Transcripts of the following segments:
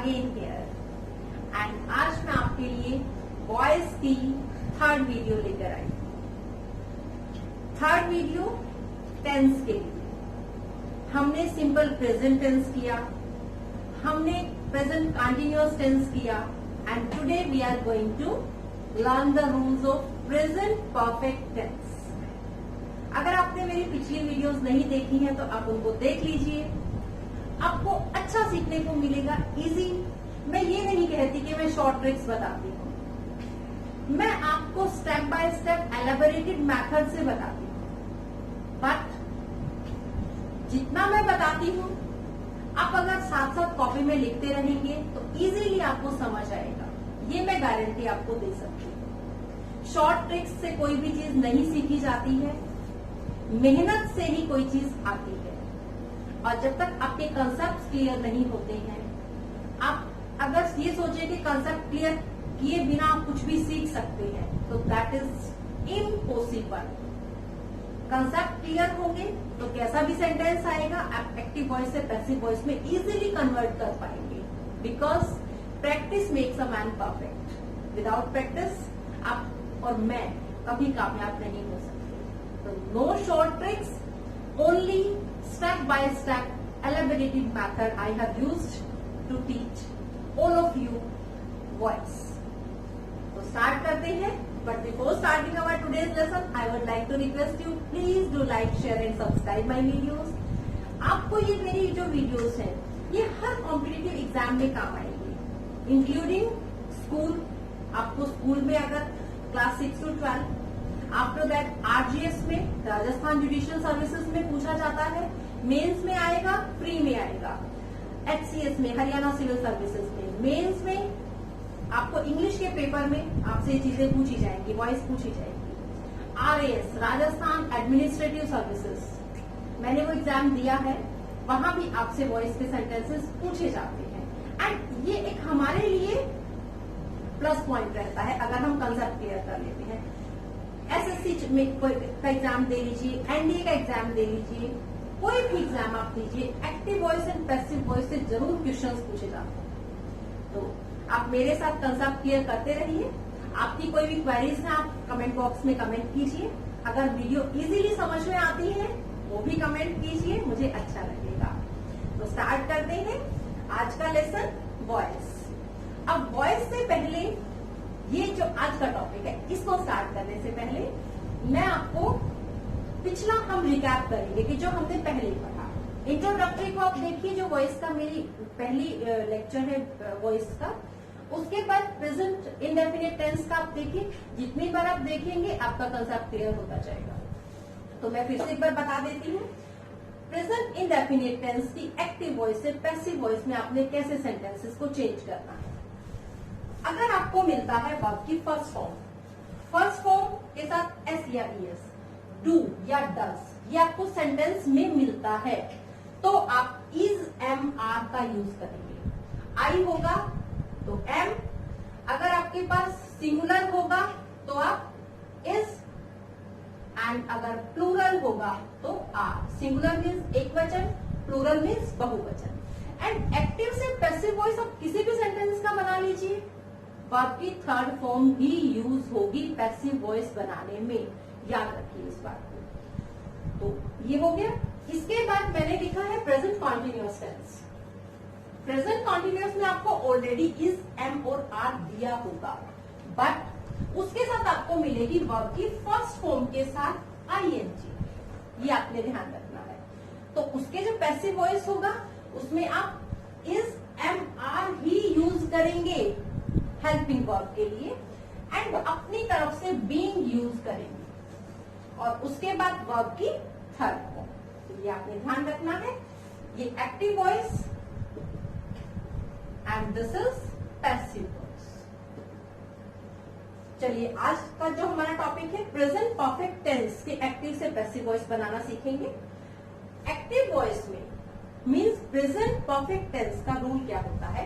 Again here and आज मैं आपके लिए वॉइस की थर्ड वीडियो लेकर आई। थर्ड वीडियो टेंस के लिए। हमने सिंपल प्रेजेंट टेंस किया, हमने प्रेजेंट कंटिन्यूअस टेंस किया and today we are going to learn the rules of present perfect tense. अगर आपने मेरी पिछली वीडियोस नहीं देखी हैं तो आप उनको देख लीजिए, आपको अच्छा सीखने को मिलेगा, इजी। मैं ये नहीं कहती कि मैं शॉर्ट ट्रिक्स बताती हूँ, मैं आपको step by step elaborated method से बताती हूँ, बट जितना मैं बताती हूँ आप अगर साथ साथ कॉपी में लिखते रहेंगे तो इजीली आपको समझ आएगा, ये मैं गारंटी आपको दे सकती हूँ। शॉर्ट ट्रिक्स से कोई भी चीज नहीं सीखी जाती है, मेहनत से ही कोई चीज आती है। और जब तक आपके कंसेप्ट क्लियर नहीं होते हैं, आप अगर ये सोचे कि कंसेप्ट क्लियर किए बिना आप कुछ भी सीख सकते हैं तो that is impossible. Concept clear होंगे तो कैसा भी सेंटेंस आएगा आप एक्टिव वॉइस से पैसिव वॉइस में इजीली कन्वर्ट कर पाएंगे, because practice makes a man perfect. Without practice आप और मैं कभी कामयाब नहीं हो सकते। तो no short tricks, only step by step elaborated method I have used to teach all of you voice. तो start करते हैं, but before starting our today's lesson, I would like to request you, please do like, share and subscribe my videos. आपको ये मेरी जो videos हैं ये हर competitive exam में काम आएंगी, इंक्लूडिंग स्कूल। आपको स्कूल में अगर class 6 to 12, after that RGS में, राजस्थान जुडिशियल सर्विसेज में पूछा जाता है, मेंस में आएगा, प्री में आएगा, एचसीएस में, हरियाणा सिविल सर्विसेज में, मेंस में आपको इंग्लिश के पेपर में आपसे चीजें पूछी जाएंगी, वॉइस पूछी जाएगी। आरएएस, राजस्थान एडमिनिस्ट्रेटिव सर्विसेज, मैंने वो एग्जाम दिया है, वहां भी आपसे वॉइस के सेंटेंसेस पूछे जाते हैं एंड ये एक हमारे लिए प्लस पॉइंट रहता है अगर हम कंसेप्ट क्लियर कर लेते हैं। एसएससी में का एग्जाम दे लीजिए, एनडीए का एग्जाम दे लीजिए, कोई भी एग्जाम आप दीजिए, active voice and passive voice से जरूर क्वेश्चंस पूछे जाते हैं। तो आप मेरे साथ कंसेप्ट क्लियर करते रहिए। आपकी कोई भी क्वेरीज है आप कमेंट बॉक्स में कमेंट कीजिए। अगर वीडियो इजीली समझ में आती है वो भी कमेंट कीजिए, मुझे अच्छा लगेगा। तो स्टार्ट करते हैं आज का लेसन, वॉइस। अब वॉइस से पहले ये जो आज का टॉपिक है इसको स्टार्ट करने से पहले मैं आपको पिछला हम रिकैप करेंगे कि जो हमने पहले पढ़ा। इंट्रोडक्टरी को आप देखिए, जो वॉइस का मेरी पहली लेक्चर है वॉइस का। उसके बाद प्रेजेंट इंडेफिनिट टेंस का आप देखिए, जितनी बार आप देखेंगे आपका कंसेप्ट क्लियर होता जाएगा। तो मैं फिर से एक बार बता देती हूँ, प्रेजेंट इंडेफिनिट टेंस की एक्टिव वॉइस से पैसिव वॉइस में आपने कैसे सेंटेंसेस को चेंज करना है। अगर आपको मिलता है वर्ब की फर्स्ट फॉर्म के साथ एस या ईएस, डू या डज, ये आपको सेंटेंस में मिलता है तो आप इज, एम, आर का यूज करेंगे। आई होगा तो एम, अगर आपके पास सिंगुलर होगा तो आप इज, एंड अगर प्लूरल होगा तो आर। सिंगुलर मीन्स एक वचन, प्लूरल मीन्स बहुवचन। एंड एक्टिव से पैसिव वॉइस आप किसी भी सेंटेंस का बना लीजिए, वर्ब की थर्ड फॉर्म ही यूज होगी पैसिव वॉइस बनाने में, याद रखिए इस बात को। तो ये हो गया। इसके बाद मैंने लिखा है present continuous tense. Present continuous में आपको ऑलरेडी इज, एम और आर दिया होगा, बट उसके साथ आपको मिलेगी वर्ब की फर्स्ट फॉर्म के साथ आईएनजी। ये आपने ध्यान रखना है। तो उसके जो पैसिव वॉइस होगा उसमें आप इज, एम, आर ही यूज करेंगे हेल्पिंग वर्ब के लिए, एंड अपनी तरफ से बीइंग यूज करेंगे, और उसके बाद वर्ब की थर्ड फॉर्म। तो ये आपने ध्यान रखना है। ये active voice and this is passive voice. चलिए आज का जो हमारा टॉपिक है प्रेजेंट परफेक्ट टेंस के एक्टिव से पैसिव वॉइस बनाना सीखेंगे। एक्टिव वॉइस में मीन्स प्रेजेंट परफेक्ट टेंस का रूल क्या होता है,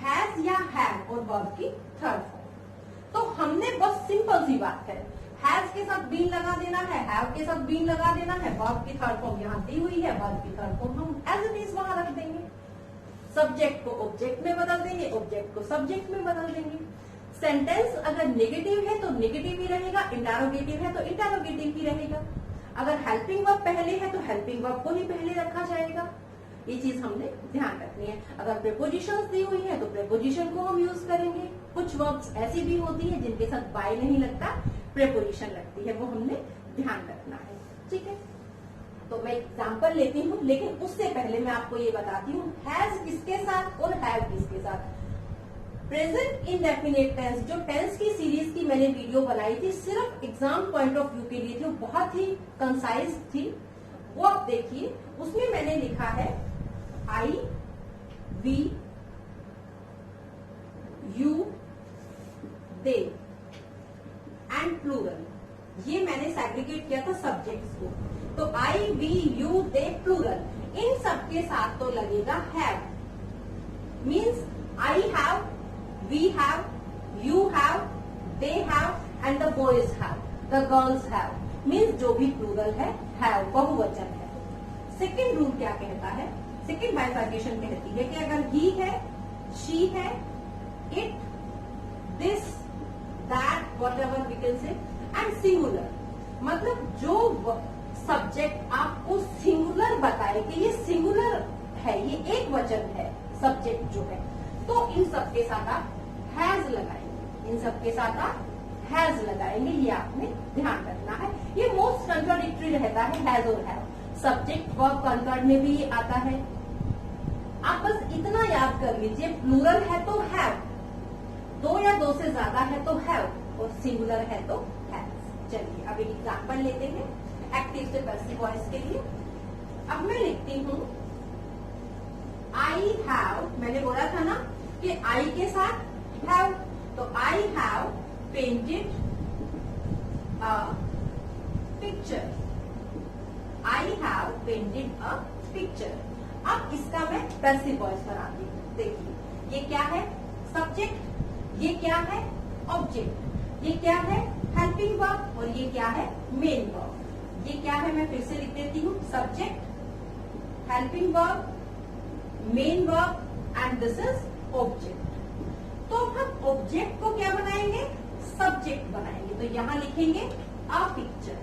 हैज या हैव और वर्ब की थर्ड फॉर्म। तो हमने बस सिंपल सी बात है, हैज के साथ बीन लगा देना है, हैव के साथ बीन लगा देना है, वर्ब की थर्ड फॉर्म यहाँ दी हुई है, वर्ब की थर्ड फॉर्म हम एज इट इज वहां रख देंगे। सब्जेक्ट को ऑब्जेक्ट में बदल देंगे, ऑब्जेक्ट को सब्जेक्ट में बदल देंगे। सेंटेंस अगर नेगेटिव है तो नेगेटिव ही रहेगा, इंटरोगेटिव है तो इंटरोगेटिव ही रहेगा। अगर हेल्पिंग वर्ब पहले है तो हेल्पिंग वर्ब को ही पहले रखा जाएगा। ये चीज हमने ध्यान रखनी है। अगर प्रीपोजिशंस दी हुई है तो प्रीपोजिशन को हम यूज करेंगे। कुछ वर्ब्स ऐसी भी होती है जिनके साथ बाय नहीं लगता, प्रीपोजिशन लगती है, वो हमने ध्यान रखना है। ठीक है, तो मैं एग्जांपल लेती हूँ, लेकिन उससे पहले मैं आपको ये बताती हूँ हैज किसके साथ और हैव किसके साथ। प्रेजेंट इंडेफिनिट टेंस, जो टेंस की सीरीज की मैंने वीडियो बनाई थी सिर्फ एग्जाम पॉइंट ऑफ व्यू के लिए थी, वो बहुत ही कंसाइज थी, वो आप देखिए। उसमें मैंने लिखा है I, we, you, they and plural. ये मैंने सेग्रीगेट किया था सब्जेक्ट्स को। तो I, we, you, they, plural, इन सबके साथ तो लगेगा have. Means I have, we have, you have, they have and the boys have, the girls have. Means जो भी प्लूरल है, हैव बहुवचन है। सेकेंड रूल क्या कहता है, सेकेंड बाइफर्केशन कहती है कि अगर ही है, शी है, it, this, that, whatever we can say, and singular, मतलब जो सब्जेक्ट आपको सिंगुलर बताए कि ये सिंगुलर है, ये एक वचन है सब्जेक्ट जो है, तो इन सबके साथ आप हैज लगाएंगे, इन सबके साथ आप हैज लगाएंगे। ये आपने ध्यान रखना है। ये मोस्ट कंट्राडिक्टरी रहता है हैज और हैव। सब्जेक्ट वर्ब कंकर्ड में भी ये आता है। आप बस इतना याद कर लीजिए, प्लूरल है तो हैव, दो या दो से ज्यादा है तो हैव, और सिंगुलर है तो हैज। चलिए अब एक एग्जांपल लेते हैं एक्टिव से पैसिव वॉइस के लिए। अब मैं लिखती हूँ आई हैव, मैंने बोला था ना कि आई के साथ हैव, तो I have painted a picture, I have painted a picture. अब इसका मैं पैसिव वॉइस बनाती हूँ। देखिए ये क्या है, सब्जेक्ट, ये क्या है, ऑब्जेक्ट, ये क्या है, हेल्पिंग वर्ब, और ये क्या है, मेन वर्ब। ये क्या है, मैं फिर से लिख देती हूँ, subject, helping verb, main verb and this is object. तो हम ऑब्जेक्ट को क्या बनाएंगे, सब्जेक्ट बनाएंगे। तो यहां लिखेंगे अ पिक्चर।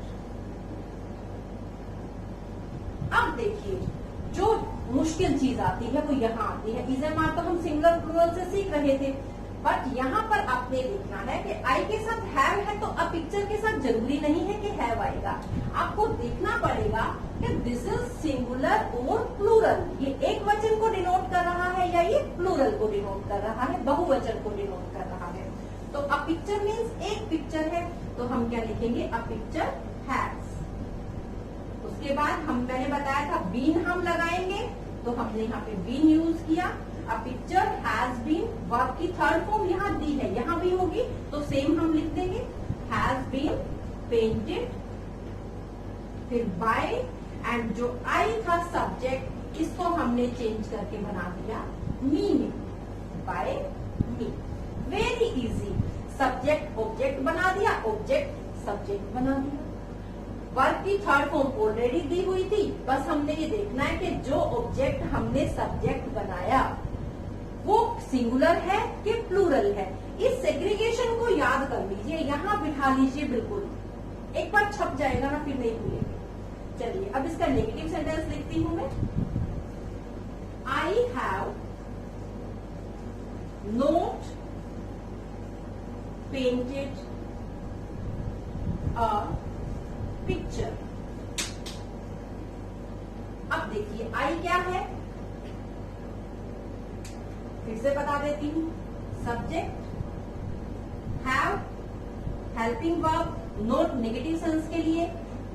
अब देखिए जो मुश्किल चीज आती है वो यहाँ आती है। इज़ेमार तो हम सिंगुलर प्लूरल से सीख रहे थे, बट यहाँ पर आपने लिखना है कि आई के साथ हैव है तो अ पिक्चर के साथ जरूरी नहीं है कि हैव आएगा। आपको देखना पड़ेगा कि दिस इज सिंगुलर और प्लूरल, ये एक वचन को डिनोट कर रहा है या ये प्लूरल को डिनोट कर रहा है, बहुवचन को डिनोट कर रहा है। तो अ पिक्चर मीन्स एक पिक्चर है, तो हम क्या लिखेंगे, अ पिक्चर हैज। उसके बाद मैंने बताया था बीन हम लगाएंगे, तो हमने यहाँ पे बीन यूज किया। A picture has been, verb की थर्ड फॉर्म यहाँ दी है, यहाँ भी होगी, तो सेम हम लिख देंगे हैज बीन पेंटेड, फिर बाय, एंड जो आई था सब्जेक्ट, इसको हमने चेंज करके बना दिया मीनिंग, बाय मी। वेरी इजी, सब्जेक्ट ऑब्जेक्ट बना दिया, ऑब्जेक्ट सब्जेक्ट बना दिया। वर्ब की थर्ड फॉर्म ऑलरेडी दी हुई थी, बस हमने ये देखना है कि जो ऑब्जेक्ट हमने सब्जेक्ट बनाया वो सिंगुलर है कि प्लूरल है। इस सेग्रीगेशन को याद कर लीजिए, यहाँ बिठा लीजिए, बिल्कुल एक बार छप जाएगा ना, फिर नहीं भूलेंगे। चलिए अब इसका नेगेटिव सेंटेंस लिखती हूं मैं। I have note painted a picture. अब देखिए आई क्या है, फिर से बता देती हूँ, subject, have, helping verb, note negative sense के लिए,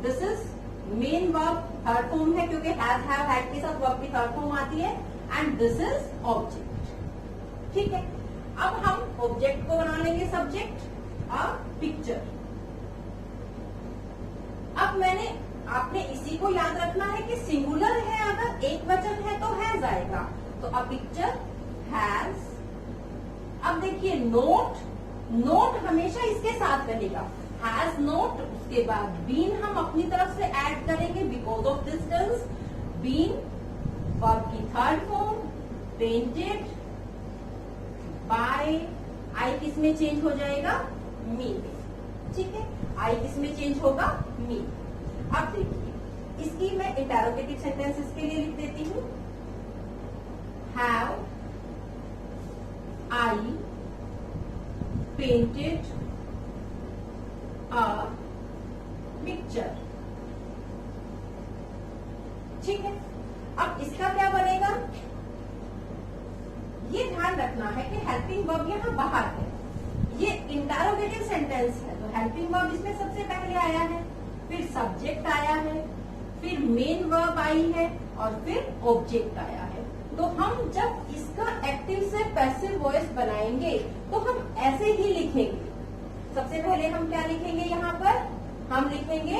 this is main verb, third form है क्योंकि हैज, हैव, हैड के साथ वर्ब की थर्ड फॉर्म आती है, एंड दिस इज ऑब्जेक्ट। ठीक है, अब हम ऑब्जेक्ट को बना लेंगे सब्जेक्ट, अ पिक्चर। अब आपने इसी को याद रखना है कि सिंगुलर है, अगर एक वचन है तो हैज आएगा, तो अ पिक्चर हैज। अब देखिए नोट हमेशा इसके साथ रहेगा, हैज नोट, उसके बाद बीन हम अपनी तरफ से ऐड करेंगे because of distance, been verb की third form, painted by, I किस में चेंज हो जाएगा, मी में, ठीक है, आई किस में चेंज होगा, मी। अब देखिए इसकी मैं इंटेरोगेटिव सेंटेंसेस के लिए लिख देती हूँ, have I painted a picture, ठीक है। अब इसका क्या बनेगा, ये ध्यान रखना है कि हेल्पिंग वर्ब यहाँ बाहर है, ये इंटेरोगेटिव सेंटेंस है, तो हेल्पिंग वर्ब इसमें सबसे पहले आया है, फिर सब्जेक्ट आया है, फिर मेन वर्ब आई है और फिर ऑब्जेक्ट आया है। तो हम जब इसका एक्टिव से पैसिव वॉइस बनाएंगे तो हम ऐसे ही लिखेंगे। सबसे पहले हम क्या लिखेंगे, यहाँ पर हम लिखेंगे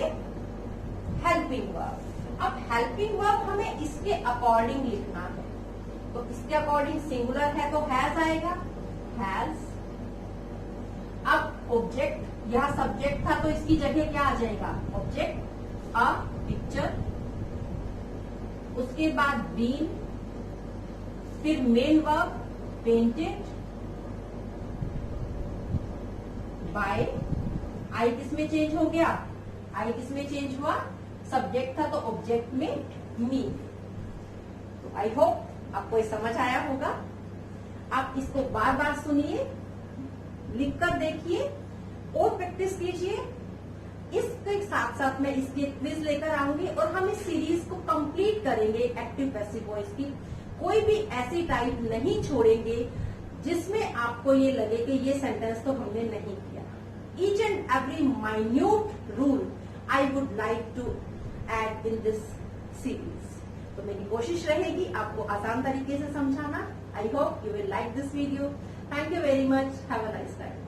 हेल्पिंग वर्ब। अब हेल्पिंग वर्ब हमें इसके अकॉर्डिंग लिखना है, तो इसके अकॉर्डिंग सिंगुलर है तो हैज आएगा, हैज। अब ऑब्जेक्ट, यहाँ सब्जेक्ट था तो इसकी जगह क्या आ जाएगा, ऑब्जेक्ट अ पिक्चर, उसके बाद बीन, फिर main verb painted by, I किस में चेंज हो गया, आई किस में चेंज हुआ, सब्जेक्ट था तो ऑब्जेक्ट में मी। तो आई होप आपको ये समझ आया होगा। आप इसको बार बार सुनिए, लिखकर देखिए और प्रैक्टिस कीजिए। इसके साथ साथ मैं इसके क्विज लेकर आऊंगी और हम इस सीरीज को कंप्लीट करेंगे एक्टिव पैसिव वॉइस की। कोई भी ऐसी टाइप नहीं छोड़ेंगे जिसमें आपको ये लगे कि ये सेंटेंस तो हमने नहीं किया। Each and every minute rule I would like to add in this series. तो मेरी कोशिश रहेगी आपको आसान तरीके से समझाना। I hope you will like this video. Thank you very much. Have a nice time.